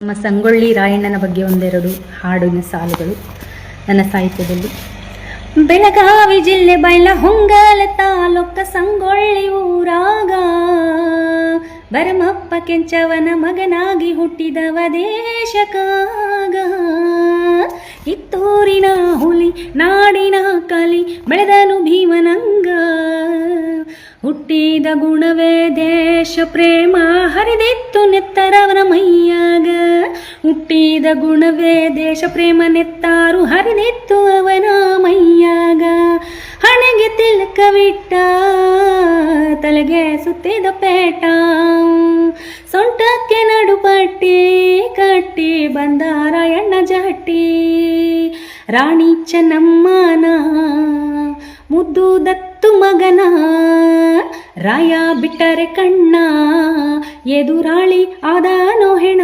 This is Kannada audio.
ನಮ್ಮ ಸಂಗೊಳ್ಳಿ ರಾಯಣ್ಣನ ಬಗ್ಗೆ ಒಂದೆರಡು ಹಾಡಿನ ಸಾಲುಗಳು ನನ್ನ ಸಾಹಿತ್ಯದಲ್ಲಿ. ಬೆಳಗಾವಿ ಜಿಲ್ಲೆ ಬೈಲಹೊಂಗಲ ತಾಲೂಕ ಸಂಗೊಳ್ಳಿ ಊರಾಗ ಭರಮಪ್ಪ ಕೆಂಚವನ ಮಗನಾಗಿ ಹುಟ್ಟಿದವ ದೇಶಕಾಗ. ಕಿತ್ತೂರಿನ ಹುಲಿ ನಾಡಿನ ಕಲಿ ಬೆಳೆದನು ಭೀಮನಂಗ. ಹುಟ್ಟಿದ ಗುಣವೇ ದೇಶ ಪ್ರೇಮ ಹರಿದಿತ್ತು ನೆತ್ತರವನ ಮೈಯಾಗ. ಹುಟ್ಟಿದ ಗುಣವೇ ದೇಶ ಪ್ರೇಮ ನೆತ್ತಾರು ಹರಿದಿತ್ತು ಅವನ ಮೈಯಾಗ. ಹಣೆಗೆ ತಿಲಕವಿಟ್ಟ ತಲೆಗೆ ಸುತ್ತಿದ ಪೇಟ, ಸೊಂಟಕ್ಕೆ ನಡುಪಟ್ಟಿ ಕಟ್ಟಿ ಬಂದಾರ ಎಣ್ಣ ಜಟ್ಟಿ. ರಾಣಿ ಚೆನ್ನಮ್ಮನ ಮುದ್ದು ದತ್ತು ಮಗನ ರಾಯ ಬಿಟ್ಟರೆ ಕಣ್ಣ ಎದುರಾಳಿ ಆದನೋ ಹೆಣ.